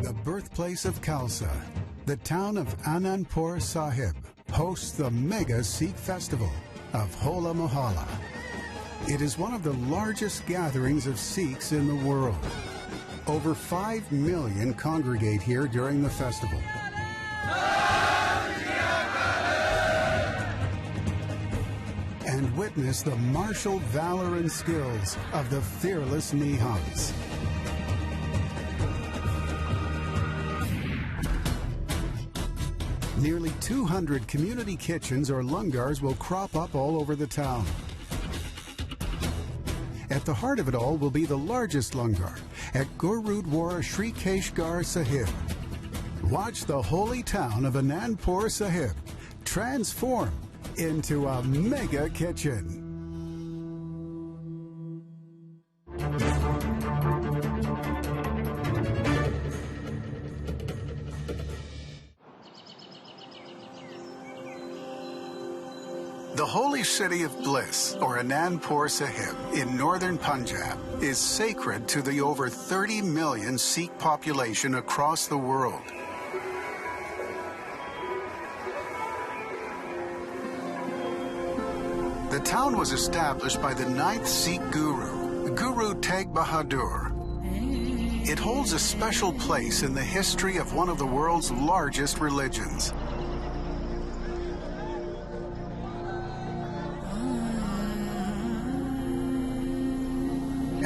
The birthplace of Khalsa, the town of Anandpur Sahib hosts the mega Sikh festival of Hola Mohalla. It is one of the largest gatherings of Sikhs in the world. Over 5 million congregate here during the festival. And witness the martial valor and skills of the fearless Nihangs. Nearly 200 community kitchens or langars will crop up all over the town. At the heart of it all will be the largest langar at Gurudwara Sri Keshgar Sahib. Watch the holy town of Anandpur Sahib transform into a mega kitchen. The holy city of bliss, or Anandpur Sahib, in northern Punjab, is sacred to the over 30 million Sikh population across the world. The town was established by the 9th Sikh Guru, Guru Tegh Bahadur. It holds a special place in the history of one of the world's largest religions.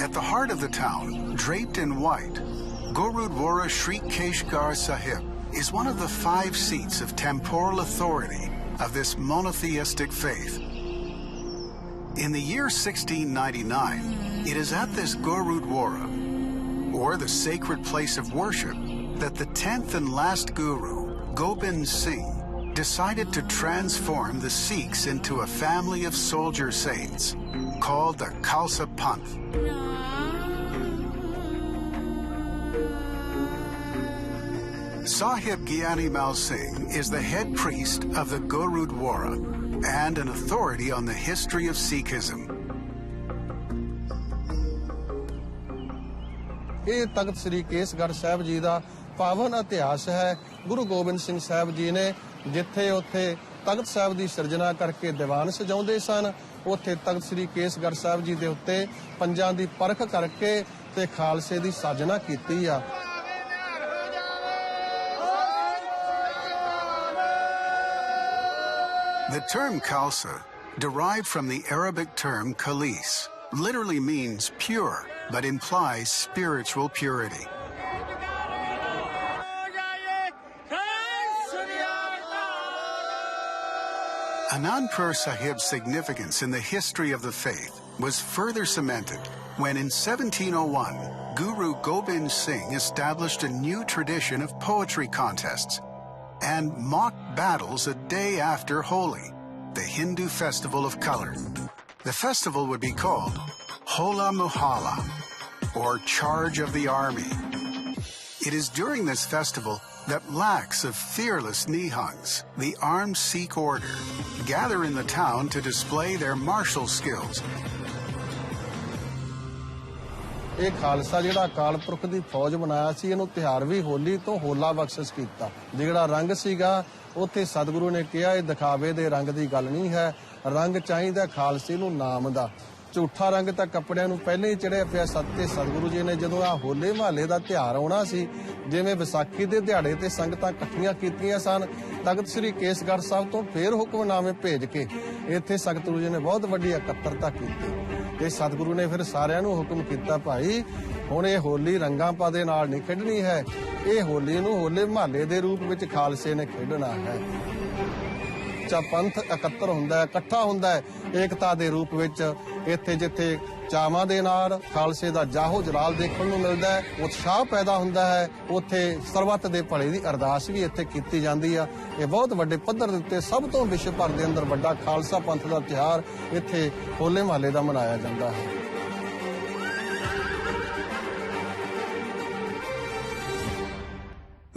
At the heart of the town, draped in white, Gurudwara Sri Keshgar Sahib is one of the 5 seats of temporal authority of this monotheistic faith. In the year 1699, it is at this Gurudwara, or the sacred place of worship, that the 10th and last Guru, Gobind Singh, decided to transform the Sikhs into a family of soldier saints called the Khalsa Panth. Sahib Gyani Mal Singh is the head priest of the Gurudwara and an authority on the history of Sikhism. ਇਹ ਤਖਤ ਸ੍ਰੀ ਕੇਸਗੜ੍ਹ ਸਾਹਿਬ ਜੀ ਦਾ ਪਾਵਨ ਇਤਿਹਾਸ ਹੈ। ਗੁਰੂ ਗੋਬਿੰਦ ਸਿੰਘ ਸਾਹਿਬ ਜੀ ਨੇ ਜਿੱਥੇ ਉੱਥੇ ਤਖਤ ਸਾਹਿਬ ਦੀ ਸਿਰਜਣਾ ਕਰਕੇ ਦੀਵਾਨ ਸਜਾਉਂਦੇ ਸਨ, ਉੱਥੇ ਤਖਤ ਸ੍ਰੀ ਕੇਸਗੜ੍ਹ ਸਾਹਿਬ ਜੀ ਦੇ ਉੱਤੇ ਪੰਜਾਂ ਦੀ ਪਰਖ ਕਰਕੇ ਤੇ ਖਾਲਸੇ ਦੀ ਸਾਜਨਾ ਕੀਤੀ ਆ। The term Khalsa, derived from the Arabic term khalis, literally means pure, but implies spiritual purity. Anandpur Sahib's significance in the history of the faith was further cemented when in 1701, Guru Gobind Singh established a new tradition of poetry contests and mock battles a day after Holi, the Hindu festival of color. The festival would be called Hola Mohalla, or Charge of the Army. It is during this festival that lakhs of fearless Nihangs, the armed Sikh order, gather in the town to display their martial skills. ਇਹ ਖਾਲਸਾ ਜਿਹੜਾ ਅਕਾਲ ਪੁਰਖ ਦੀ ਫੌਜ ਬਣਾਇਆ ਸੀ, ਇਹਨੂੰ ਤਿਹਾਰ ਵੀ ਹੋਲੀ ਤੋਂ ਹੋਲਾ ਬਖਸ਼ਿਸ਼ ਕੀਤਾ। ਜਿਹੜਾ ਰੰਗ ਸੀਗਾ ਉੱਥੇ ਸਤਿਗੁਰੂ ਨੇ ਕਿਹਾ ਇਹ ਦਿਖਾਵੇ ਦੇ ਰੰਗ ਦੀ ਗੱਲ ਨਹੀਂ ਹੈ, ਰੰਗ ਚਾਹੀਦਾ ਖਾਲਸੇ ਨੂੰ ਨਾਮ ਦਾ। ਝੂਠਾ ਰੰਗ ਤਾਂ ਕੱਪੜਿਆਂ ਨੂੰ ਪਹਿਲਾਂ ਹੀ ਚੜਿਆ ਪਿਆ। ਸਤਿਗੁਰੂ ਜੀ ਨੇ ਜਦੋਂ ਆ ਹੋਲੇ ਮਹੱਲੇ ਦਾ ਤਿਉਹਾਰ ਆਉਣਾ ਸੀ, ਜਿਵੇਂ ਵਿਸਾਖੀ ਦੇ ਦਿਹਾੜੇ ਤੇ ਸੰਗਤਾਂ ਇਕੱਠੀਆਂ ਕੀਤੀਆਂ ਸਨ, ਤਖਤ ਸ੍ਰੀ ਕੇਸਗੜ੍ਹ ਸਾਹਿਬ ਤੋਂ ਫੇਰ ਹੁਕਮਨਾਮੇ ਭੇਜ ਕੇ ਇੱਥੇ ਸਤਿਗੁਰੂ ਜੀ ਨੇ ਬਹੁਤ ਵੱਡੀ ਇਕੱਤਰਤਾ ਕੀਤੀ। ਤੇ ਸਤਿਗੁਰੂ ਨੇ ਫਿਰ ਸਾਰਿਆਂ ਨੂੰ ਹੁਕਮ ਕੀਤਾ, ਭਾਈ ਹੁਣ ਇਹ ਹੋਲੀ ਰੰਗਾਂ ਪਾ ਦੇ ਨਾਲ ਨਹੀਂ ਖੇਡਣੀ ਹੈ, ਇਹ ਹੋਲੀ ਨੂੰ ਹੋਲੇ ਮਹੱਲੇ ਦੇ ਰੂਪ ਵਿੱਚ ਖਾਲਸੇ ਨੇ ਖੇਡਣਾ ਹੈ। ਚਾ ਪੰਥ ਇਕੱਤਰ ਹੁੰਦਾ ਹੈ, ਇਕੱਠਾ ਹੁੰਦਾ ਹੈ ਏਕਤਾ ਦੇ ਰੂਪ ਵਿੱਚ। ਇੱਥੇ ਜਿੱਥੇ ਚਾਵਾਂ ਦੇ ਨਾਲ ਖਾਲਸੇ ਦਾ ਜਾਹੋ ਜਲਾਲ ਦੇਖਣ ਨੂੰ ਮਿਲਦਾ ਹੈ, ਉਤਸ਼ਾਹ ਪੈਦਾ ਹੁੰਦਾ ਹੈ, ਉੱਥੇ ਸਰਬੱਤ ਦੇ ਭਲੇ ਦੀ ਅਰਦਾਸ ਵੀ ਇੱਥੇ ਕੀਤੀ ਜਾਂਦੀ ਆ। ਇਹ ਬਹੁਤ ਵੱਡੇ ਪੱਧਰ ਦੇ ਉੱਤੇ ਸਭ ਤੋਂ ਵਿਸ਼ਵ ਭਰ ਦੇ ਅੰਦਰ ਵੱਡਾ ਖਾਲਸਾ ਪੰਥ ਦਾ ਤਿਉਹਾਰ ਇੱਥੇ ਹੋਲੇ ਮਹੱਲੇ ਦਾ ਮਨਾਇਆ ਜਾਂਦਾ ਹੈ।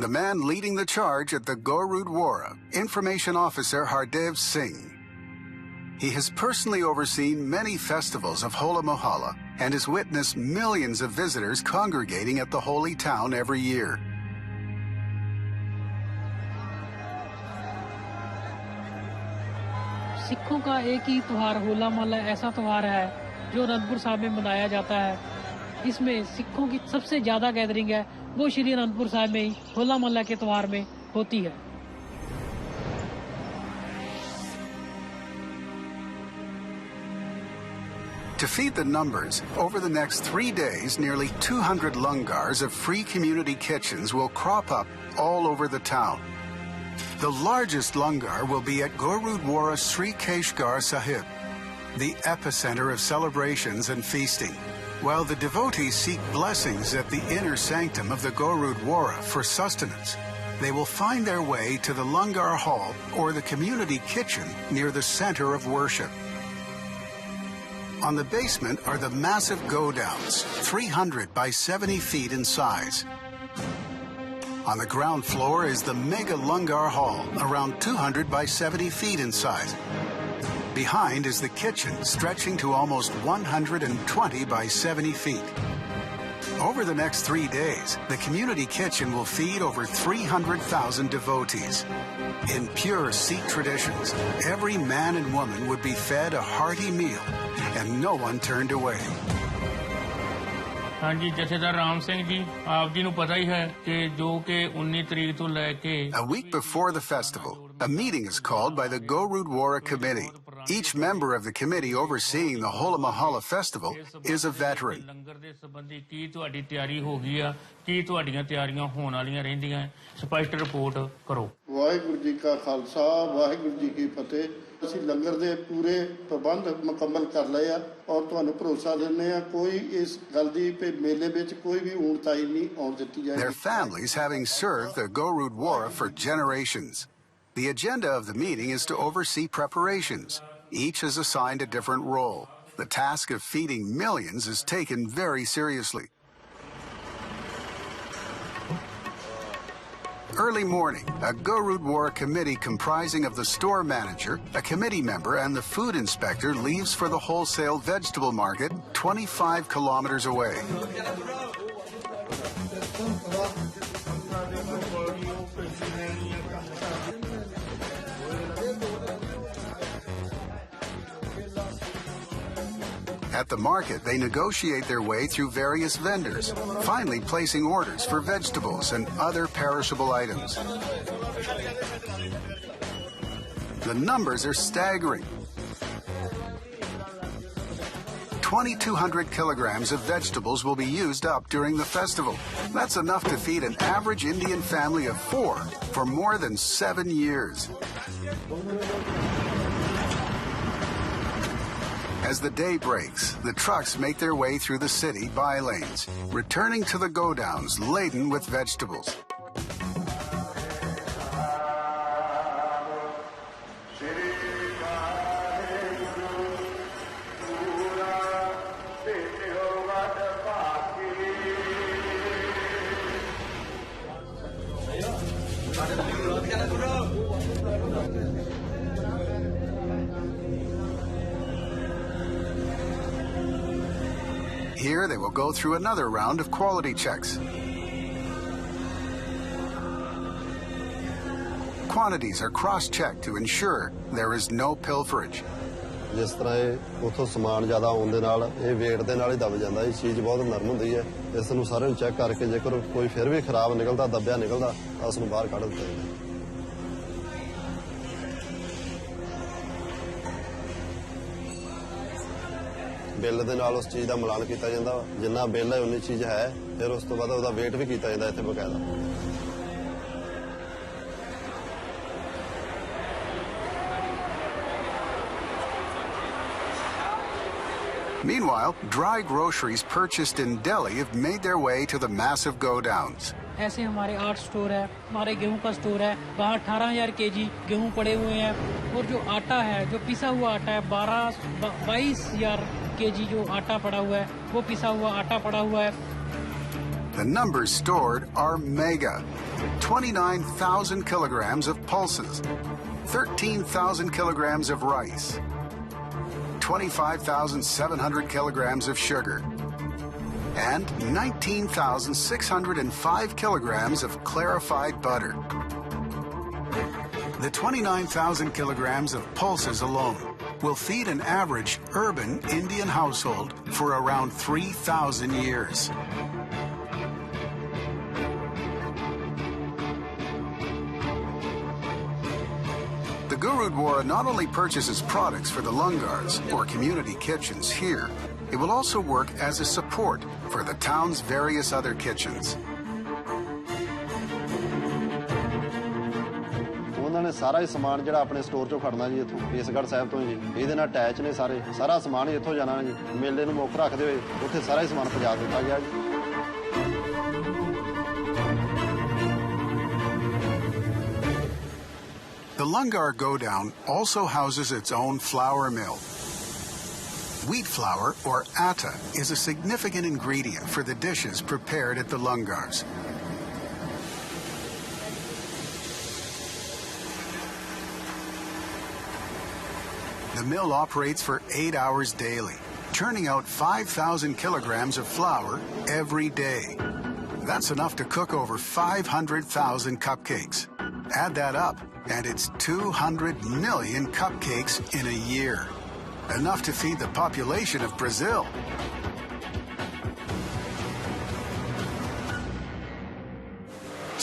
The man leading the charge at the Gurudwara, Information Officer Hardev Singh. He has personally overseen many festivals of Hola Mohalla and has witnessed millions of visitors congregating at the holy town every year. सिखों का एक ही त्यौहार होला मोहल्ला ऐसा त्यौहार है जो अनंतपुर साहिब में मनाया जाता है। इसमें सिखों की सबसे ज़्यादा गैदरिंग है वो श्री अनंतपुर साहिब में ही होला मोहल्ला के त्यौहार में होती है। To feed the numbers, over the next 3 days, nearly 200 lungars of free community kitchens will crop up all over the town. The largest lungar will be at Gurudwara Sri Keshgar Sahib, the epicenter of celebrations and feasting. While the devotees seek blessings at the inner sanctum of the Gurudwara for sustenance, they will find their way to the Lungar Hall or the community kitchen near the center of worship. On the basement are the massive go-downs, 300 by 70 feet in size. On the ground floor is the Mega Lungar Hall, around 200 by 70 feet in size. Behind is the kitchen, stretching to almost 120 by 70 feet. Over the next 3 days, the community kitchen will feed over 300,000 devotees. In pure Sikh traditions, every man and woman would be fed a hearty meal, and no one turned away. हाँ जी, जथेदार राम सिंह जी, आप जी नूं पता ही है कि जो कि 19 तरीक तो लेके A week before the festival, a meeting is called by the Gurudwara Committee. Each member of the committee overseeing the Hola Mohalla festival is a veteran. ਲੰਗਰ ਦੇ ਸੰਬੰਧੀ ਕੀ ਤੁਹਾਡੀ ਤਿਆਰੀ ਹੋ ਗਈ ਆ, ਕੀ ਤੁਹਾਡੀਆਂ ਤਿਆਰੀਆਂ ਹੋਣ ਵਾਲੀਆਂ ਰਹਿੰਦੀਆਂ, ਸਪਸ਼ਟ ਰਿਪੋਰਟ ਕਰੋ। ਵਾਹਿਗੁਰੂ ਜੀ ਕਾ ਖਾਲਸਾ, ਵਾਹਿਗੁਰੂ ਜੀ ਕੀ ਫਤਿਹ। ਅਸੀਂ ਲੰਗਰ ਦੇ ਪੂਰੇ ਪ੍ਰਬੰਧ ਮੁਕੰਮਲ ਕਰ ਲਏ ਆ ਔਰ ਤੁਹਾਨੂੰ ਭਰੋਸਾ ਦਿੰਦੇ ਆ ਕੋਈ ਇਸ ਗੱਲ ਦੀ ਕਿ ਮੇਲੇ ਵਿੱਚ ਕੋਈ ਵੀ ਊਣਤਾਈ ਨਹੀਂ ਆਉਣ ਦਿੱਤੀ ਜਾਏਗੀ। Their families having served the Gurudwara for generations. The agenda of the meeting is to oversee preparations. Each is assigned a different role. The task of feeding millions is taken very seriously. Early morning, a Gurudwara committee comprising of the store manager, a committee member, and the food inspector leaves for the wholesale vegetable market 25 kilometers away. At the market, they negotiate their way through various vendors, finally placing orders for vegetables and other perishable items. The numbers are staggering. 2,200 kilograms of vegetables will be used up during the festival. That's enough to feed an average Indian family of 4 for more than 7 years. As the day breaks, the trucks make their way through the city bylanes, returning to the go-downs laden with vegetables. Here they will go through another round of quality checks. Quantities are cross-checked to ensure there is no pilferage. ਜਿਸ ਤਰ੍ਹਾਂ ਇਹ ਉਥੋਂ ਸਮਾਨ ਜ਼ਿਆਦਾ ਆਉਣ ਦੇ ਨਾਲ ਇਹ ਵੇਟ ਦੇ ਨਾਲ ਹੀ ਦਬ ਜਾਂਦਾ। ਇਹ ਚੀਜ਼ ਬਹੁਤ ਨਰਮ ਹੁੰਦੀ ਹੈ। ਇਸ ਨੂੰ ਸਾਰਿਆਂ ਨੂੰ ਚੈੱਕ ਕਰਕੇ ਜੇਕਰ ਕੋਈ ਫਿਰ ਵੀ ਖਰਾਬ ਨਿਕਲਦਾ, ਦੱਬਿਆ ਨਿਕਲਦਾ ਤਾਂ ਉਸ ਨੂੰ ਬਾਹਰ ਕੱਢ ਦਿੱਤਾ ਜਾਂਦਾ। ਬਿੱਲ ਦੇ ਨਾਲ ਉਸ ਚੀਜ਼ ਦਾ ਮਿਲਾਨ ਕੀਤਾ ਜਾਂਦਾ। ਜਿੰਨਾ ਬਿੱਲ ਹੈ ਉਨੀ ਚੀਜ਼ ਹੈ। ਫਿਰ ਉਸ ਤੋਂ ਬਾਅਦ ਉਹਦਾ ਵੇਟ ਵੀ ਕੀਤਾ ਜਾਂਦਾ ਇੱਥੇ ਬਕਾਇਦਾ। Meanwhile, dry groceries purchased in Delhi have made their way to the massive go-downs. ऐसे हमारे 8 स्टोर है, हमारे गेहूं का स्टोर है, वहाँ 18,000 केजी गेहूं पड़े हुए हैं और जो आटा है, जो पिसा हुआ आटा है 22,000 केजी जो आटा पड़ा हुआ है, वो पिसा हुआ आटा पड़ा हुआ है। The numbers stored are mega. 29,000 kilograms of pulses, 13,000 kilograms of rice, 25,700 kilograms of sugar, and 19,605 kilograms of clarified butter. The 29,000 kilograms of pulses alone will feed an average urban Indian household for around 3,000 years. The Gurudwara not only purchases products for the langars or community kitchens here, it will also work as a support for the town's various other kitchens. ਉਹਨਾਂ ਨੇ ਸਾਰਾ ਹੀ ਸਮਾਨ ਜਿਹੜਾ ਆਪਣੇ store ਚੋਂ ਖੜਨਾ ਜੀ ਇੱਥੋਂ ਕੇਸਗੜ੍ਹ ਸਾਹਿਬ ਤੋਂ ਜੀ ਇਹਦੇ ਨਾਲ ਅਟੈਚ ਨੇ ਸਾਰਾ ਸਮਾਨ ਹੀ ਇੱਥੋਂ ਜਾਣਾ ਜੀ ਮੇਲੇ ਨੂੰ ਮੁੱਖ ਰੱਖਦੇ ਹੋਏ ਉੱਥੇ ਸਾਰਾ ਹੀ ਸਮਾਨ ਪਹੁੰਚਾ ਦਿੱਤਾ ਗਿਆ ਜੀ The Langar Godown also houses its own flour mill. Wheat flour, or atta, is a significant ingredient for the dishes prepared at the Langars. The mill operates for 8 hours daily, churning out 5,000 kilograms of flour every day. That's enough to cook over 500,000 cupcakes. Add that up, and it's 200 million cupcakes in a year. Enough to feed the population of Brazil.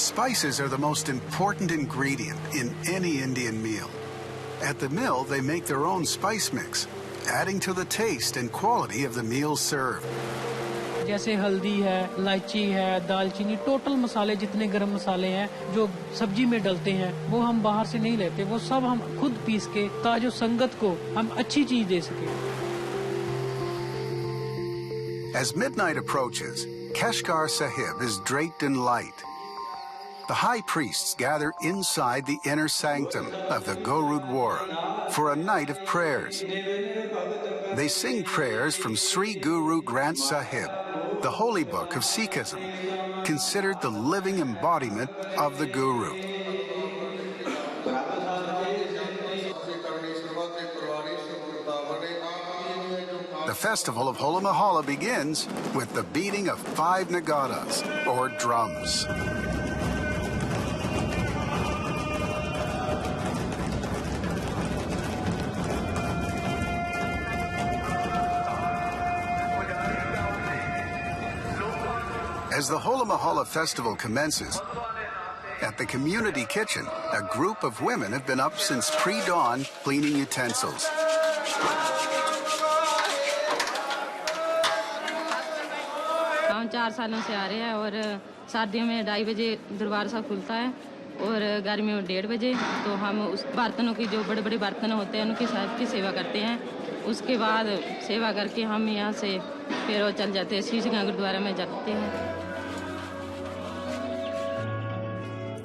Spices are the most important ingredient in any Indian meal. At the mill, they make their own spice mix, adding to the taste and quality of the meals served. जैसे हल्दी है, इलायची है, दालचीनी, total मसाले जितने गरम मसाले हैं जो सब्जी में डलते हैं वो हम बाहर से नहीं लेते, वो सब हम खुद पीस के ताजो संगत को हम अच्छी चीज दे सके. As midnight approaches, Keshgar Sahib is draped in light. The high priests gather inside the inner sanctum of the Gurudwara for a night of prayers. They sing prayers from Sri Guru Granth Sahib, the holy book of Sikhism, considered the living embodiment of the Guru. The festival of Hola Mohalla begins with the beating of 5 nagaras, or drums. As the Hola Mohalla festival commences, at the community kitchen, a group of women have been up since pre-dawn cleaning utensils. हम 4 सालों से आ रहे हैं और सर्दियों में 2:30 बजे दरबार साहब खुलता है और गर्मियों में 1:30 बजे. तो हम उस बर्तनों की जो बड़े बड़े बर्तन होते हैं उनकी साहब की सेवा करते हैं. उसके बाद सेवा करके हम यहाँ से फिर वो चल जाते हैं शीशगंज गुरुद्वारा में जाते हैं.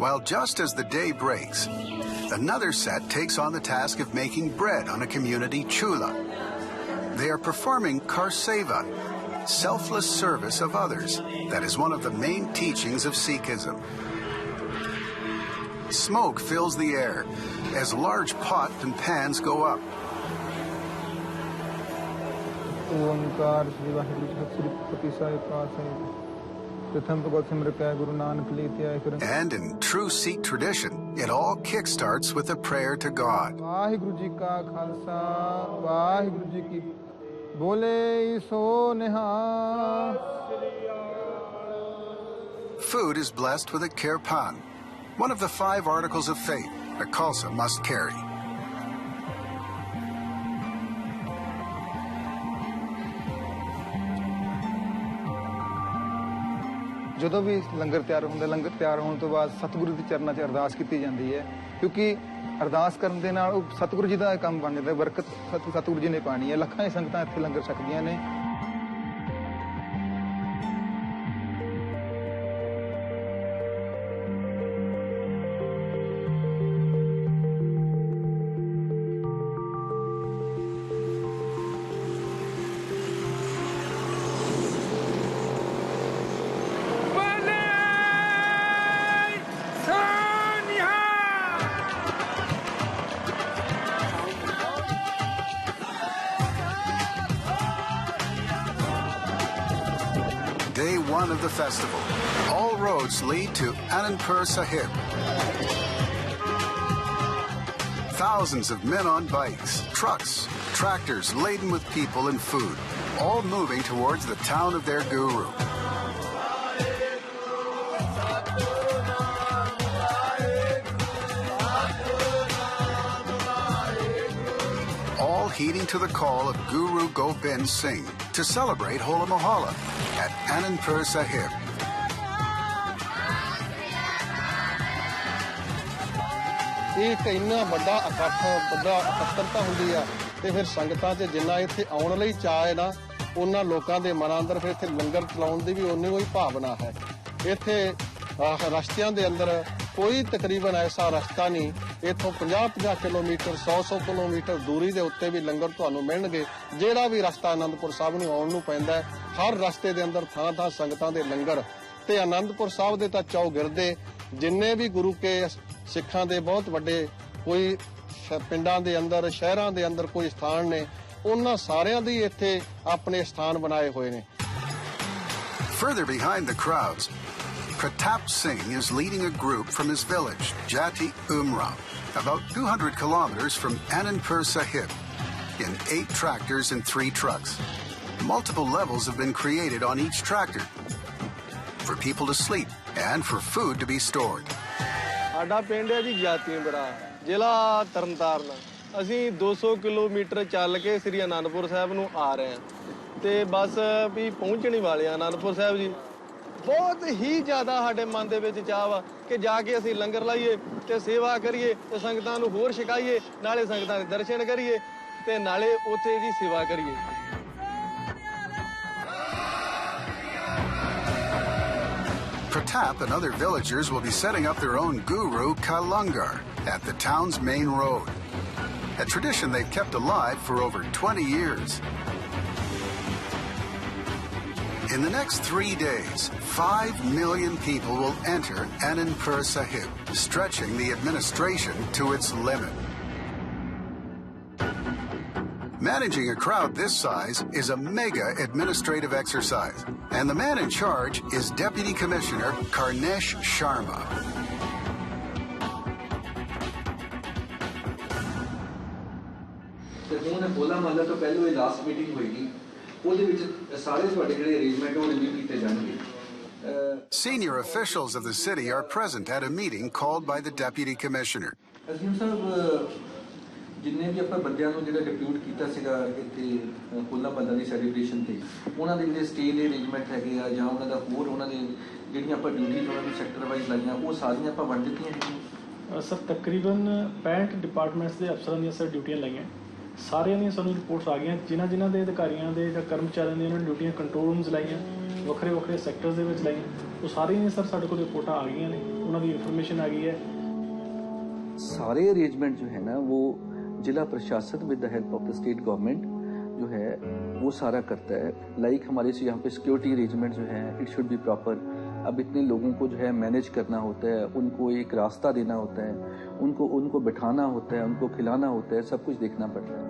While just as the day breaks, another set takes on the task of making bread on a community chula. They are performing karseva, selfless service of others. That is one of the main teachings of Sikhism. Smoke fills the air as large pots and pans go up. And in true Sikh tradition, it all kickstarts with a prayer to God. Food is blessed with a kirpan, one of the 5 articles of faith a Khalsa must carry. ਜਦੋਂ ਵੀ ਲੰਗਰ ਤਿਆਰ ਹੁੰਦਾ, ਲੰਗਰ ਤਿਆਰ ਹੋਣ ਤੋਂ ਬਾਅਦ ਸਤਿਗੁਰੂ ਦੇ ਚਰਨਾਂ 'ਚ ਅਰਦਾਸ ਕੀਤੀ ਜਾਂਦੀ ਹੈ, ਕਿਉਂਕਿ ਅਰਦਾਸ ਕਰਨ ਦੇ ਨਾਲ ਉਹ ਸਤਿਗੁਰੂ ਜੀ ਦਾ ਕੰਮ ਬਣ ਜਾਂਦਾ. ਬਰਕਤ ਸਤਿਗੁਰੂ ਜੀ ਨੇ ਪਾਣੀ ਹੈ. ਲੱਖਾਂ ਸੰਗਤਾਂ ਇੱਥੇ ਲੰਗਰ ਛਕਦੀਆਂ ਨੇ. Day 1 of the festival. All roads lead to Anandpur Sahib. Thousands of men on bikes, trucks, tractors laden with people and food, all moving towards the town of their guru. All heeding to the call of Guru Gobind Singh to celebrate Hola Mohalla at Anandpur Sahib. ਇਹ ਇੰਨਾ ਵੱਡਾ ਇਕੱਠਰਤਾ ਹੁੰਦੀ ਆ ਤੇ ਫਿਰ ਸੰਗਤਾਂ 'ਚ ਜਿੰਨਾ ਇੱਥੇ ਆਉਣ ਲਈ ਚਾਅ ਹੈ ਨਾ ਉਹਨਾਂ ਲੋਕਾਂ ਦੇ ਮਨਾਂ ਅੰਦਰ ਫਿਰ ਇੱਥੇ ਲੰਗਰ ਚਲਾਉਣ ਦੀ ਵੀ ਉਨੀ ਹੀ ਭਾਵਨਾ ਹੈ। ਇੱਥੇ ਰਸਤਿਆਂ ਦੇ ਅੰਦਰ ਕੋਈ ਤਕਰੀਬਨ ਐਸਾ ਰਸਤਾ ਨਹੀਂ, ਇੱਥੋਂ 50-50 ਕਿਲੋਮੀਟਰ 100-100 ਕਿਲੋਮੀਟਰ ਦੂਰੀ ਦੇ ਉੱਤੇ ਵੀ ਲੰਗਰ ਤੁਹਾਨੂੰ ਮਿਲਣਗੇ। ਜਿਹੜਾ ਵੀ ਰਸਤਾ ਆਨੰਦਪੁਰ ਸਾਹਿਬ ਨੂੰ ਆਉਣ ਨੂੰ ਪੈਂਦਾ ਹਰ ਰਸਤੇ ਦੇ ਅੰਦਰ ਥਾਂ-ਥਾਂ ਸੰਗਤਾਂ ਦੇ ਲੰਗਰ ਤੇ ਆਨੰਦਪੁਰ ਸਾਹਿਬ ਦੇ ਤਾਂ ਚੌਗਿਰਦੇ ਜਿੰਨੇ ਵੀ ਗੁਰੂ ਕੇ ਸਿੱਖਾਂ ਦੇ ਬਹੁਤ ਵੱਡੇ ਕੋਈ ਪਿੰਡਾਂ ਦੇ ਅੰਦਰ ਸ਼ਹਿਰਾਂ ਦੇ ਅੰਦਰ ਕੋਈ ਸਥਾਨ ਨੇ ਉਹਨਾਂ ਸਾਰਿਆਂ ਦੀ ਇੱਥੇ ਆਪਣੇ ਸਥਾਨ ਬਣਾਏ ਹੋਏ ਨੇ। Further behind the crowds, Pratap Singh is leading a group from his village, Jati Umrah, about 200 kilometers from Anandpur Sahib, in 8 tractors and 3 trucks. Multiple levels have been created on each tractor for people to sleep and for food to be stored. ਸਾਡਾ ਪਿੰਡ ਹੈ ਜੀ ਜਾਤੀ ਉਮਰਾ, ਜ਼ਿਲ੍ਹਾ ਤਰਨਤਾਰਨ। ਅਸੀਂ 200 kilometre ਚੱਲ ਕੇ ਸ੍ਰੀ ਅਨੰਦਪੁਰ ਸਾਹਿਬ ਨੂੰ ਆ ਰਹੇ ਹਾਂ ਤੇ ਬਸ ਵੀ ਪਹੁੰਚਣ ਹੀ ਵਾਲੇ ਆ ਅਨੰਦਪੁਰ ਸਾਹਿਬ ਜੀ। ਬਹੁਤ ਹੀ ਜ਼ਿਆਦਾ ਸਾਡੇ ਮਨ ਦੇ ਵਿੱਚ ਚਾਹ ਵਾ ਕਿ ਜਾ ਕੇ ਅਸੀਂ ਲੰਗਰ ਲਾਈਏ ਤੇ ਸੇਵਾ ਕਰੀਏ ਤੇ ਸੰਗਤਾਂ ਨੂੰ ਹੋਰ ਛਕਾਈਏ, ਨਾਲੇ ਸੰਗਤਾਂ ਦੇ ਦਰਸ਼ਨ ਕਰੀਏ ਤੇ ਨਾਲੇ ਉੱਥੇ ਦੀ ਸੇਵਾ ਕਰੀਏ। Pratap and other villagers will be setting up their own guru Kalangar at the town's main road, a tradition they've kept alive for over 20 years. In the next 3 days, 5 million people will enter Anandpur Sahib, stretching the administration to its limit. Managing a crowd this size is a mega administrative exercise, and the man in charge is Deputy Commissioner Karnesh Sharma. Hola Mohalla ਤੋਂ ਪਹਿਲਾਂ ਇਹ last meeting ਹੋਏਗੀ, ਉਹਦੇ ਵਿੱਚ ਸਾਰੇ ਤੁਹਾਡੇ ਜਿਹੜੇ arrangement ਉਹ ਰਿਵਿਊ ਕੀਤੇ ਜਾਣਗੇ। Senior officials of the city are present at a meeting called by the Deputy Commissioner. ਅਜ਼ੀਮ ਸਾਹਿਬ, ਜਿੰਨੇ ਵੀ ਆਪਾਂ ਬੰਦਿਆਂ ਨੂੰ ਜਿਹੜਾ ਡਿਪਿਊਟ ਕੀਤਾ ਸੀਗਾ ਇੱਥੇ ਹੋਲਾ ਮਹੱਲਾ ਦੀ ਸੈਲੀਬ੍ਰੇਸ਼ਨ ਤੇ, ਉਹਨਾਂ ਦੇ ਜਿਹੜੇ ਸਟੇ ਦੇ ਅਰੇਂਜਮੈਂਟ ਹੈਗੇ ਆ ਜਾਂ ਉਹਨਾਂ ਦਾ ਹੋਰ ਉਹਨਾਂ ਦੇ ਜਿਹੜੀਆਂ ਆਪਾਂ ਡਿਊਟੀਜ਼ ਉਹਨਾਂ ਨੂੰ ਸੈਕਟਰ ਵਾਈਜ਼ ਲਾਈਆਂ ਉਹ ਸਾਰੀਆਂ ਆਪਾਂ ਵੰਡ ਦਿੱਤੀਆਂ ਹੈਗੀਆਂ। ਸਰ ਤਕਰੀਬਨ 65 ਡਿਪਾਰਟਮੈਂਟਸ ਦੇ ਅਫਸਰਾਂ ਦੀਆਂ ਸਰ ਡਿਊਟੀਆਂ ਲਾਈਆਂ, ਸਾਰਿਆਂ ਦੀਆਂ ਸਾਨੂੰ ਰਿਪੋਰਟਸ ਆ ਗਈਆਂ। ਜਿਨ੍ਹਾਂ ਦੇ ਅਧਿਕਾਰੀਆਂ ਦੇ ਜਾਂ ਕਰਮਚਾਰੀਆਂ ਦੀਆਂ ਉਹਨਾਂ ਨੇ ਡਿਊਟੀਆਂ ਕੰਟਰੋਲ ਰੂਮਸ ਲਾਈਆਂ, ਵੱਖਰੇ ਸੈਕਟਰਸ ਦੇ ਵਿੱਚ ਲਾਈਆਂ, ਉਹ ਸਾਰੀਆਂ ਦੀਆਂ ਸਰ ਸਾਡੇ ਕੋਲ ਰਿਪੋਰਟਾਂ ਆ ਗਈਆਂ ਨੇ, ਉਹਨਾਂ ਦੀ ਇਨਫੋਰਮੇਸ਼ਨ आ गई है। सारे अरेंजमेंट जो है ना वो जिला प्रशासन with the help of the state government जो है वो सारा करता है। लाइक हमारे से यहाँ पे सिक्योरिटी अरेंजमेंट जो है इट शुड बी प्रॉपर। अब इतने लोगों को जो है मैनेज करना होता है, उनको एक रास्ता देना होता है, उनको बिठाना होता है, उनको खिलाना होता है, सब कुछ देखना पड़ता है।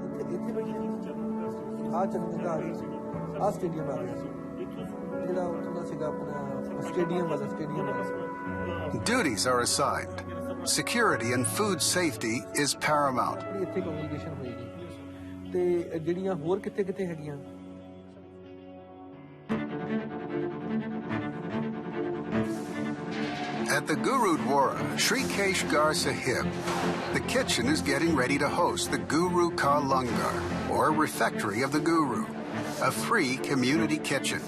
Duties are assigned. Security and food safety is paramount. ਇੱਥੇ ਕਮਿਊਨੀਕੇਸ਼ਨ ਹੋਏਗੀ ਤੇ ਜਿਹੜੀਆਂ ਹੋਰ ਕਿੱਥੇ ਹੈਗੀਆਂ At the Gurudwara, Sri Keshgar Sahib, the kitchen is getting ready to host the Guru Ka Langar, or refectory of the Guru, a free community kitchen.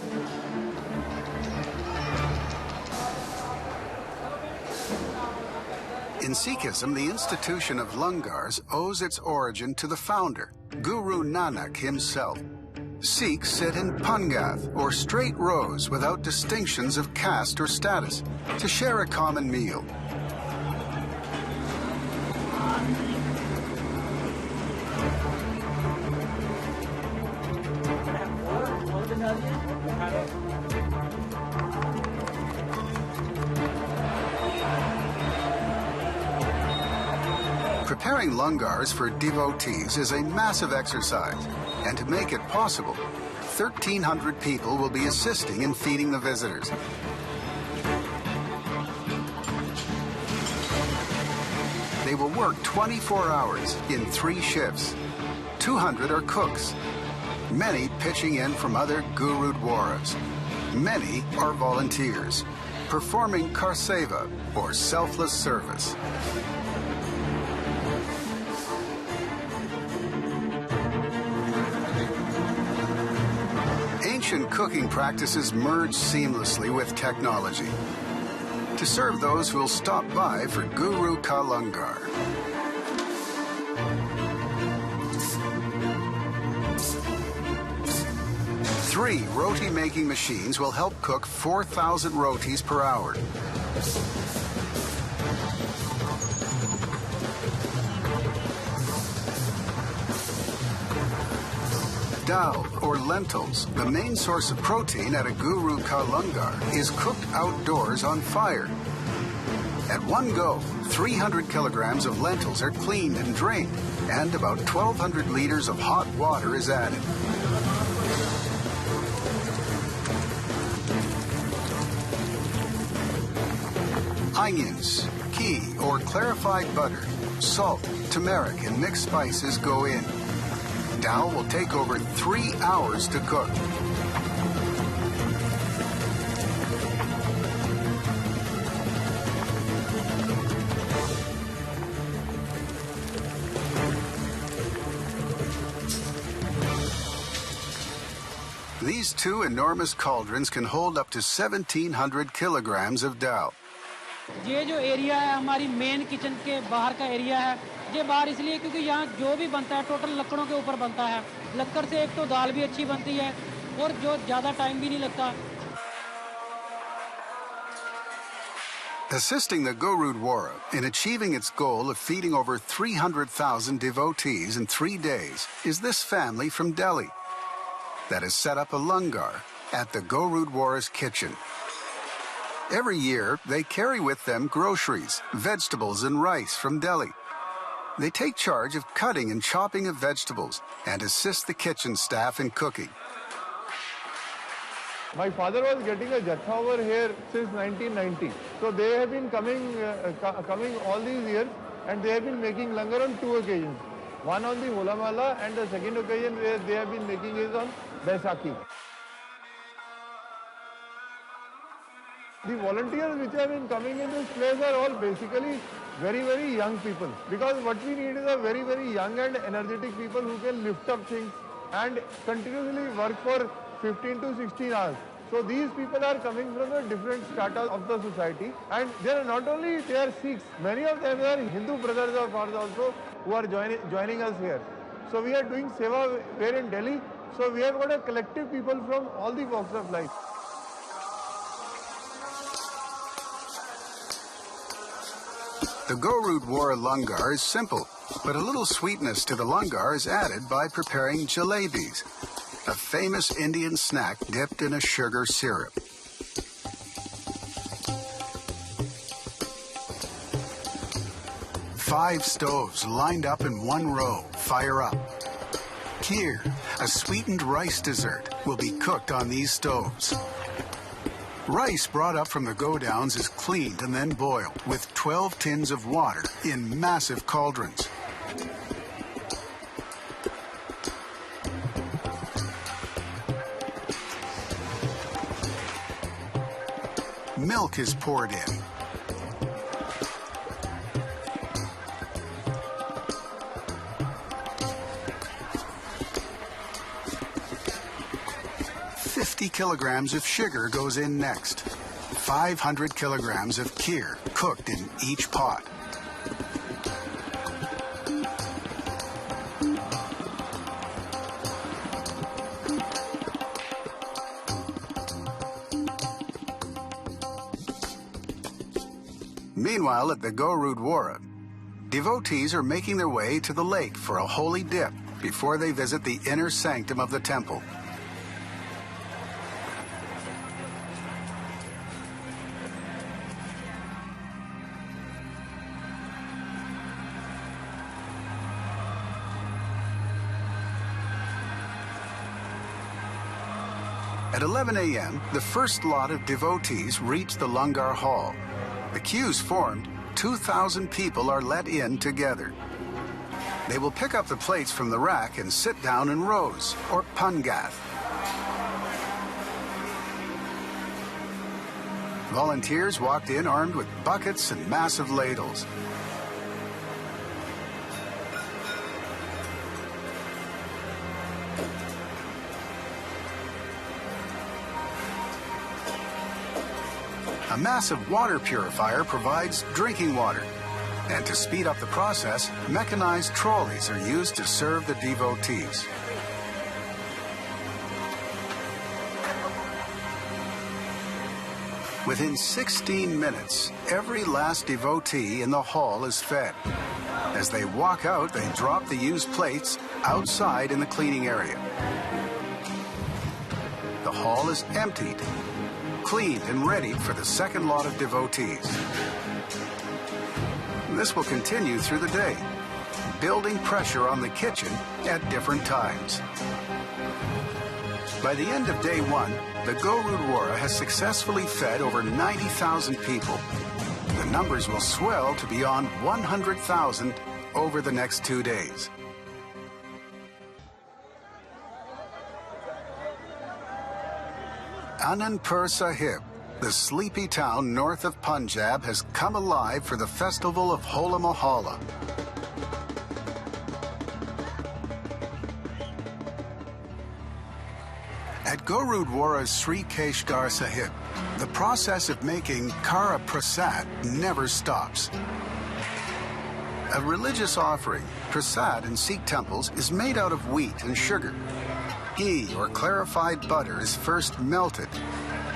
In Sikhism, the institution of langars owes its origin to the founder, Guru Nanak himself. Sikhs sit in pangath, or straight rows without distinctions of caste or status, to share a common meal. Preparing langars for devotees is a massive exercise, and to make it possible, 1,300 people will be assisting in feeding the visitors. They will work 24 hours in 3 shifts. 200 are cooks, many pitching in from other Gurudwaras. Many are volunteers, performing karseva, or selfless service. Ancient cooking practices merge seamlessly with technology to serve those who will stop by for Guru Ka Langar. Three roti-making machines will help cook 4,000 rotis per hour. Dal, or lentils, the main source of protein at a Guru Ka Langar, is cooked outdoors on fire. At one go, 300 kilograms of lentils are cleaned and drained, and about 1,200 liters of hot water is added. Onions, ghee, or clarified butter, salt, turmeric, and mixed spices go in. Dal will take over 3 hours to cook. These 2 enormous cauldrons can hold up to 1,700 kilograms of dal. ये जो area है हमारी main kitchen के बाहर का area है। ये बाहर इसलिए क्योंकि यहाँ जो भी बनता है टोटल लकड़ों के ऊपर बनता है। लकड़ से एक तो दाल भी अच्छी बनती है और जो ज़्यादा टाइम भी नहीं लगता। Assisting the Gurudwara in achieving its goal of feeding over 300,000 devotees in 3 days is this family from Delhi that has set up a langar at the Gurudwara's kitchen. Every year, they carry with them groceries, vegetables, and rice from Delhi. They take charge of cutting and chopping of vegetables and assist the kitchen staff in cooking. My father was getting a jatha over here since 1990. So they have been coming all these years, and they have been making langar on 2 occasions. One on the Hola Mohalla, and the second occasion where they have been making is on Baisakhi. The volunteers which have been coming in this place are all basically very, very young people. Because what we need is a very, very young and energetic people who can lift up things and continuously work for 15 to 16 hours. So these people are coming from the different strata of the society, and they are not only they are Sikhs, many of them are Hindu brothers of ours also who are joining us here. So we are doing seva here in Delhi. So we have got a collective people from all the walks of life. The Gurudwara langar is simple, but a little sweetness to the langar is added by preparing jalebis, a famous Indian snack dipped in a sugar syrup. Five stoves lined up in one row fire up. Kheer, a sweetened rice dessert, will be cooked on these stoves. Rice brought up from the godowns is cleaned and then boiled with 12 tins of water in massive cauldrons. Milk is poured in. Kilograms of sugar goes in next. 500 kilograms of kheer cooked in each pot. Meanwhile, at the Gurudwara, devotees are making their way to the lake for a holy dip before they visit the inner sanctum of the temple. At 11 a.m., the first lot of devotees reach the langar hall. The queues formed 2,000 people are let in together. They will pick up the plates from the rack and sit down in rows, or pangath. Volunteers walked in armed with buckets and massive ladles. A massive water purifier provides drinking water. And to speed up the process, mechanized trolleys are used to serve the devotees. Within 16 minutes, every last devotee in the hall is fed. As they walk out, they drop the used plates outside in the cleaning area. The hall is emptied, cleaned and readied for the second lot of devotees. This will continue through the day, building pressure on the kitchen at different times. By the end of day one, the Gurudwara has successfully fed over 90,000 people. The numbers will swell to beyond 100,000 over the next 2 days. Anandpur Sahib, the sleepy town north of Punjab, has come alive for the festival of Hola Mohalla. At Gurudwara's Sri Keshgar Sahib, the process of making Kara Prasad never stops. A religious offering, prasad in Sikh temples is made out of wheat and sugar. Ghee or clarified butter is first melted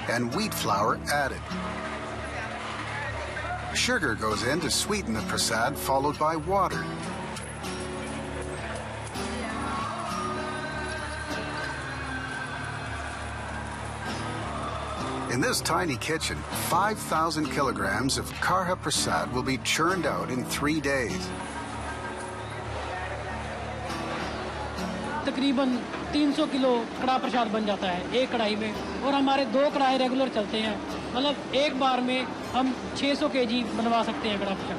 and wheat flour added. Sugar goes in to sweeten the prasad, followed by water. In this tiny kitchen, 5,000 kilograms of Karha Prasad will be churned out in 3 days. तकरीबन 300 kilo कड़ा प्रसाद बन जाता है एक कढ़ाई में, और हमारे 2 कढ़ाई रेगुलर चलते हैं। मतलब एक बार में हम 600 केजी बनवा सकते हैं कड़ा प्रसाद।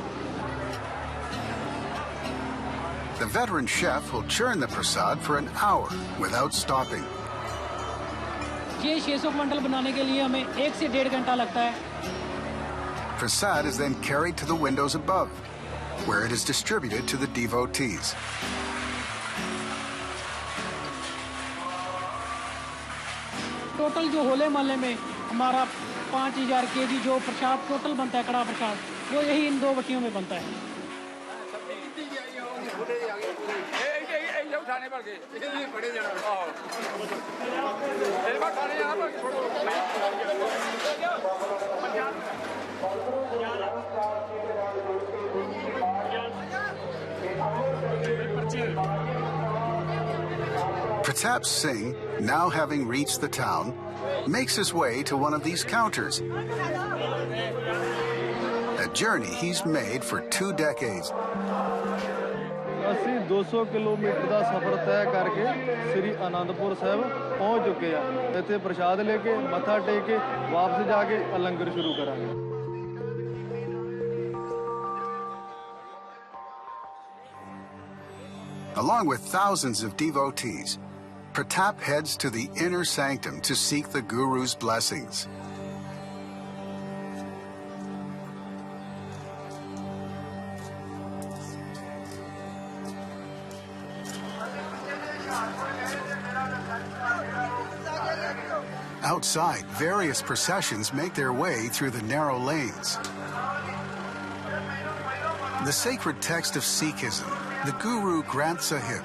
The veteran chef will churn the prasad for an hour without stopping. ये 600 क्विंटल बनाने के लिए हमें 1 से 1.5 घंटा लगता है। Prasad is then carried to the windows above, where it is distributed to the devotees. Total जो होले महल्ले में हमारा 5000 केजी जो प्रसाद टोटल बनता है कड़ा प्रसाद, वो यही इन 2 भट्टियों में बनता है। Pratap Singh, now having reached the town, makes his way to one of these counters. A journey he's made for 2 decades. ਅਸੀਂ 200 ਕਿਲੋਮੀਟਰ ਦਾ ਸਫ਼ਰ ਤੈਅ ਕਰਕੇ ਸ੍ਰੀ ਅਨੰਦਪੁਰ ਸਾਹਿਬ ਪਹੁੰਚ ਚੁੱਕੇ ਆ। ਇੱਥੇ ਪ੍ਰਸ਼ਾਦ ਲੈ ਕੇ ਮੱਥਾ ਟੇਕ ਕੇ ਵਾਪਸ ਜਾ ਕੇ ਲੰਗਰ ਸ਼ੁਰੂ ਕਰਾਂਗੇ। Along with thousands of devotees, Pratap heads to the inner sanctum to seek the Guru's blessings. Outside, various processions make their way through the narrow lanes. The sacred text of Sikhism, the Guru Granth Sahib,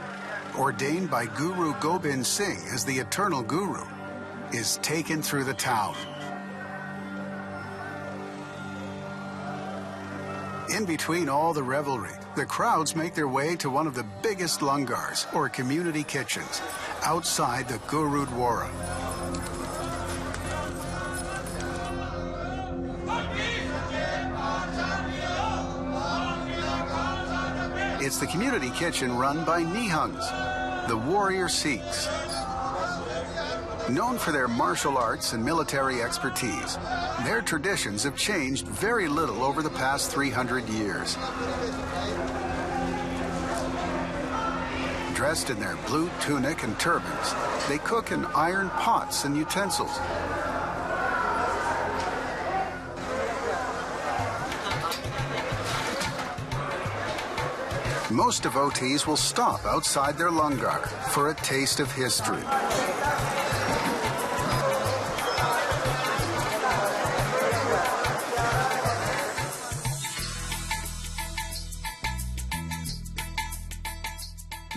ordained by Guru Gobind Singh as the eternal Guru, is taken through the town. In between all the revelry, the crowds make their way to one of the biggest langars, or community kitchens, outside the Gurudwara. It's the community kitchen run by Nihangs, the warrior Sikhs. Known for their martial arts and military expertise, their traditions have changed very little over the past 300 years. Dressed in their blue tunic and turbans, they cook in iron pots and utensils. Most devotees will stop outside their langar for a taste of history.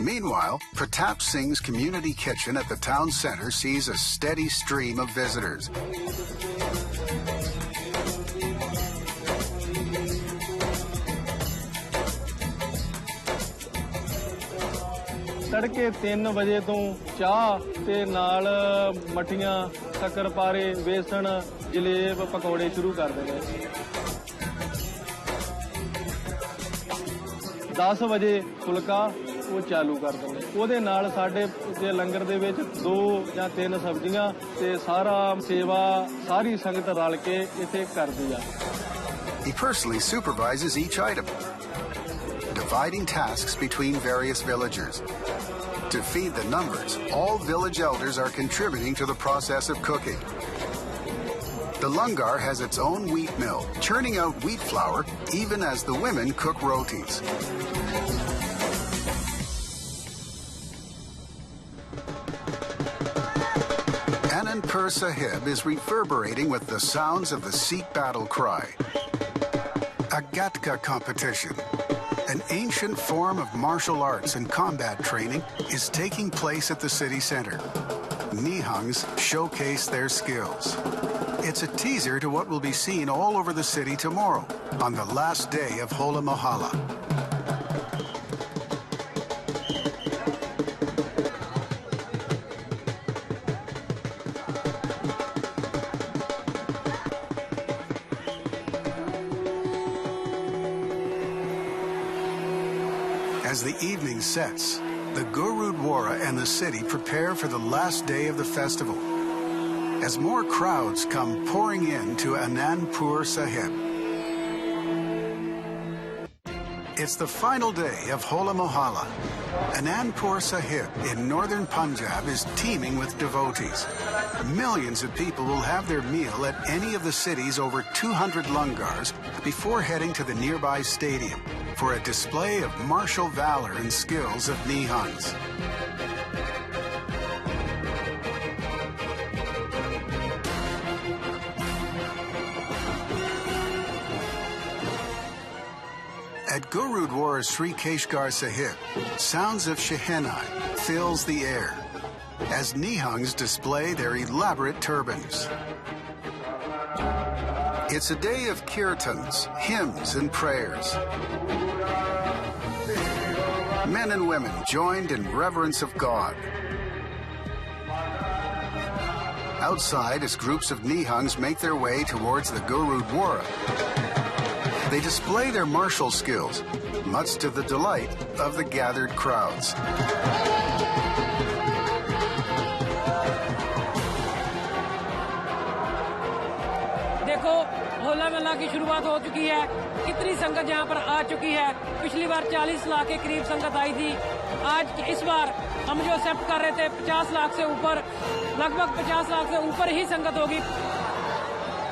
Meanwhile, Pratap Singh's community kitchen at the town center sees a steady stream of visitors. ਤੜਕੇ 3 ਵਜੇ ਤੋਂ ਚਾਹ ਤੇ ਨਾਲ ਮੱਠੀਆਂ ਸ਼ੱਕਰਪਾਰੇ ਵੇਸਣ ਜਲੇਬ ਪਕੌੜੇ ਸ਼ੁਰੂ ਕਰ ਦਿੰਦੇ 10 ਵਜੇ ਫੁਲਕਾ ਉਹ ਚਾਲੂ ਕਰ ਦਿੰਦੇ ਉਹਦੇ ਨਾਲ ਸਾਡੇ ਜੇ ਲੰਗਰ ਦੇ ਵਿੱਚ 2 ਜਾਂ 3 ਸਬਜ਼ੀਆਂ ਤੇ ਸਾਰਾ ਸੇਵਾ ਸਾਰੀ ਸੰਗਤ ਰਲ ਕੇ ਇੱਥੇ ਕਰਦੀ ਆ He personally supervises each item, dividing tasks between various villagers. To feed the numbers, all village elders are contributing to the process of cooking. The langar has its own wheat mill, churning out wheat flour even as the women cook rotis. Anandpur Sahib is reverberating with the sounds of the Sikh battle cry. A Gatka competition, an ancient form of martial arts and combat training, is taking place at the city center. Nihangs showcase their skills. It's a teaser to what will be seen all over the city tomorrow, on the last day of Hola Mohalla. As the evening sets, the Gurudwara and the city prepare for the last day of the festival. As more crowds come pouring in to Anandpur Sahib. It's the final day of Hola Mohalla. Anandpur Sahib in northern Punjab is teeming with devotees. Millions of people will have their meal at any of the city's over 200 langars before heading to the nearby stadium for a display of martial valor and skills of Nihangs. At Gurudwara Sri Keshgar Sahib, sounds of Shehenai fills the air as Nihangs display their elaborate turbans. It's a day of kirtans, hymns, and prayers. Men and women joined in reverence of God. Outside, as groups of Nihangs make their way towards the Gurudwara, they display their martial skills, much to the delight of the gathered crowds. देखो होला मेला की शुरुआत हो चुकी है कितनी संगत यहाँ पर आ चुकी है पिछली बार 40 लाख के करीब संगत आई थी आज इस बार हम जो एक्सेप्ट कर रहे थे 50 लाख से ऊपर लगभग 50 लाख से ऊपर ही संगत होगी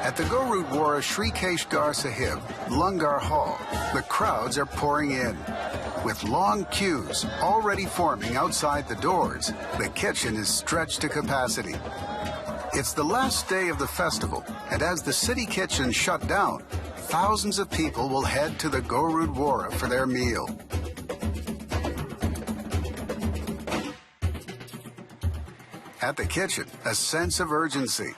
At the Gurudwara Sri Keshgar Sahib Langar Hall, the crowds are pouring in. With long queues already forming outside the doors, the kitchen is stretched to capacity. It's the last day of the festival, and as the city kitchen shut down, thousands of people will head to the Gurudwara for their meal. At the kitchen, a sense of urgency.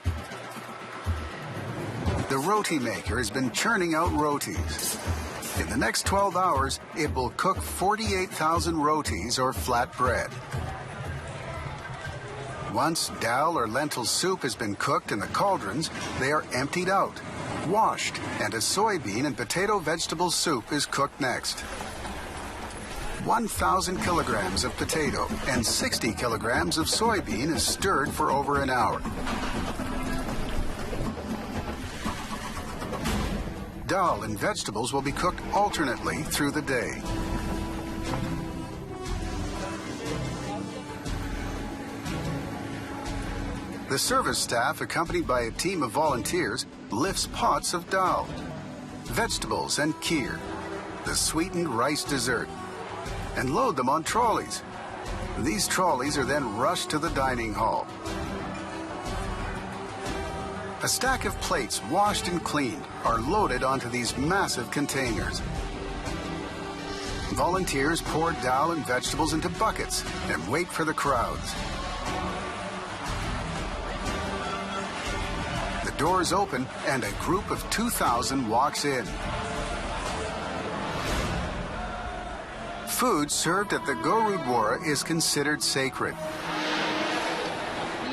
The roti maker has been churning out rotis. In the next 12 hours, it will cook 48,000 rotis or flat bread. Once dal or lentil soup has been cooked in the cauldrons, they are emptied out, washed, and a soybean and potato vegetable soup is cooked next. 1,000 kilograms of potato and 60 kilograms of soybean is stirred for over an hour. Dal and vegetables will be cooked alternately through the day. The service staff, accompanied by a team of volunteers, lifts pots of dal, vegetables and kheer, the sweetened rice dessert, and load them on trolleys. These trolleys are then rushed to the dining hall. A stack of plates washed and cleaned are loaded onto these massive containers. Volunteers pour dal and vegetables into buckets and wait for the crowds. The doors open and a group of 2,000 walks in. Food served at the Gurudwara is considered sacred.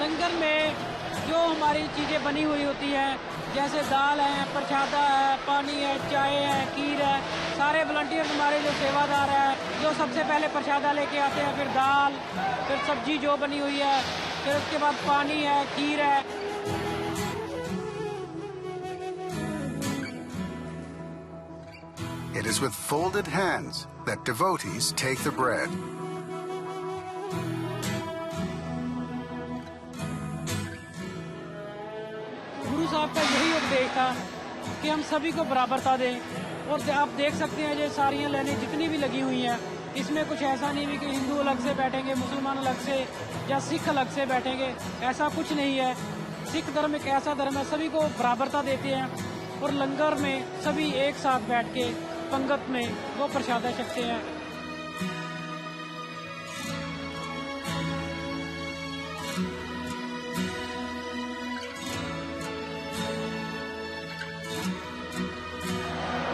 लंगर में जो हमारी चीजें बनी हुई होती हैं, जैसे दाल है, प्रसादा है, पानी है, चाय है, खीर है, सारे वॉलंटियर्स हमारे जो सेवादार हैं, जो सबसे पहले प्रसादा लेके आते हैं, फिर दाल, फिर सब्जी जो बनी हुई है, फिर उसके बाद पानी है, खीर है. It is with folded hands that devotees take the bread. गुरु साहब का यही उपदेश था कि हम सभी को बराबरता दें, और आप देख सकते हैं ये सारियां लाइनें जितनी भी लगी हुई हैं, इसमें कुछ ऐसा नहीं है कि हिंदू अलग से बैठेंगे, मुसलमान अलग से या सिख अलग से बैठेंगे, ऐसा कुछ नहीं है. सिख धर्म एक ऐसा धर्म है, सभी को बराबरता देते हैं, और लंगर में सभी एक साथ बैठ के पंगत में वो प्रसादा छकते हैं.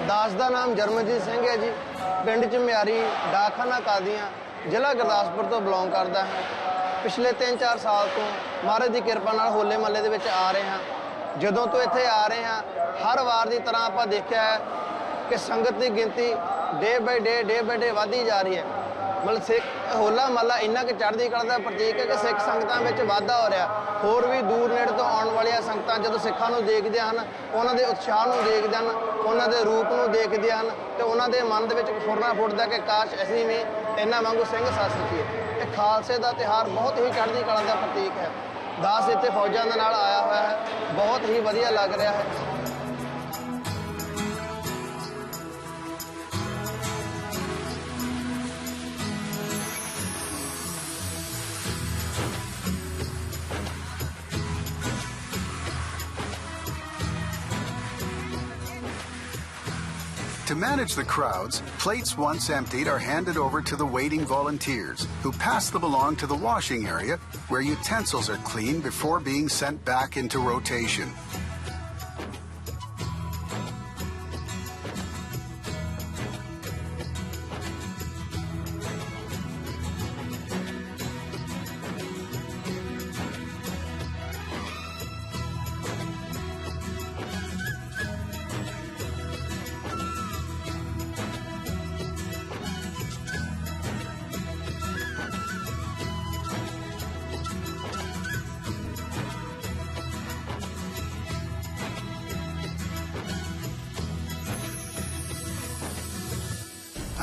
दास का नाम जरमजीत सिंह है जी. पिंड चमियारी डाकखाना कादियां ਜ਼ਿਲ੍ਹਾ ਗੁਰਦਾਸਪੁਰ ਤੋਂ ਬਿਲੋਂਗ ਕਰਦਾ ਹਾਂ. ਪਿਛਲੇ 3-4 ਸਾਲ ਤੋਂ ਮਹਾਰਾਜ ਦੀ ਕਿਰਪਾ ਨਾਲ ਹੋਲੇ ਮਹੱਲੇ ਦੇ ਵਿੱਚ ਆ ਰਹੇ ਹਾਂ. ਜਦੋਂ ਤੋਂ ਇੱਥੇ ਆ ਰਹੇ ਹਾਂ, ਹਰ ਵਾਰ ਦੀ ਤਰ੍ਹਾਂ ਆਪਾਂ ਦੇਖਿਆ ਹੈ ਕਿ ਸੰਗਤ ਦੀ ਗਿਣਤੀ ਡੇ ਬਾਈ ਡੇ ਵਧਦੀ ਜਾ ਰਹੀ ਹੈ. ਮਤਲਬ ਸਿੱਖ ਹੋਲਾ ਮਹੱਲਾ ਇੰਨਾ ਕਿ ਚੜ੍ਹਦੀ ਕਲਾ ਦਾ ਪ੍ਰਤੀਕ ਹੈ ਕਿ ਸਿੱਖ ਸੰਗਤਾਂ ਵਿੱਚ ਵਾਧਾ ਹੋ ਰਿਹਾ. ਹੋਰ ਵੀ ਦੂਰ ਨੇੜੇ ਤੋਂ ਆਉਣ ਵਾਲੀਆਂ ਸੰਗਤਾਂ ਜਦੋਂ ਸਿੱਖਾਂ ਨੂੰ ਦੇਖਦੇ ਹਨ, ਉਹਨਾਂ ਦੇ ਉਤਸ਼ਾਹ ਨੂੰ ਦੇਖਦੇ ਹਨ, ਉਹਨਾਂ ਦੇ ਰੂਪ ਨੂੰ ਦੇਖਦੇ ਹਨ, ਤੇ ਉਹਨਾਂ ਦੇ ਮਨ ਦੇ ਵਿੱਚ ਫੁਰਨਾ ਫੁੱਟਦਾ ਕਿ ਕਾਸ਼ ਅਸੀਂ ਵੀ ਇਹਨਾਂ ਵਾਂਗੂ ਸਿੰਘ ਸੱਜ ਸਕੀਏ. ਇਹ ਖਾਲਸੇ ਦਾ ਤਿਉਹਾਰ ਬਹੁਤ ਹੀ ਚੜ੍ਹਦੀ ਕਲਾ ਦਾ ਪ੍ਰਤੀਕ ਹੈ. ਦਾਸ ਇੱਥੇ ਫੌਜਾਂ ਦੇ ਨਾਲ ਆਇਆ ਹੋਇਆ ਹੈ, ਬਹੁਤ ਹੀ ਵਧੀਆ ਲੱਗ ਰਿਹਾ ਹੈ. To manage the crowds, plates once emptied are handed over to the waiting volunteers, who pass them along to the washing area, where utensils are cleaned before being sent back into rotation.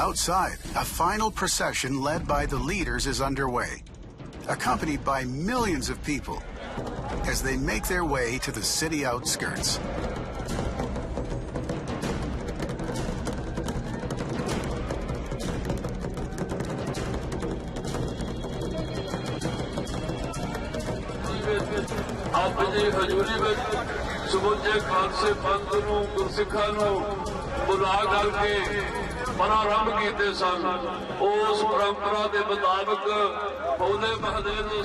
Outside, a final procession led by the leaders is underway, accompanied by millions of people as they make their way to the city outskirts.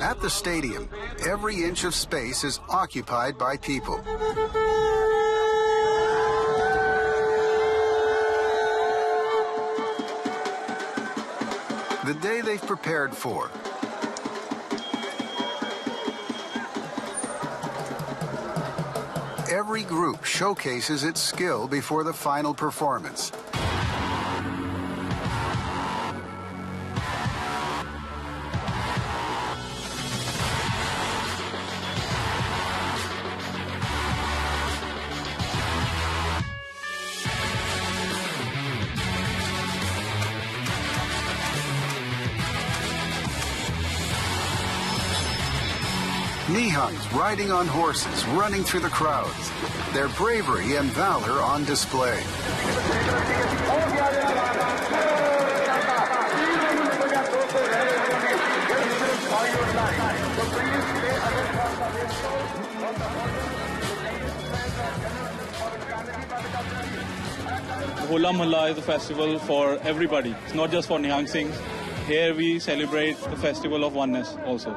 At the stadium, every inch of space is occupied by people. The day they've prepared for. Every group showcases its skill before the final performance. Nihangs riding on horses, running through the crowds. Their bravery and valor on display. Hola Mohalla is a festival for everybody. It's not just for Nihang Singhs. Here we celebrate the festival of oneness also.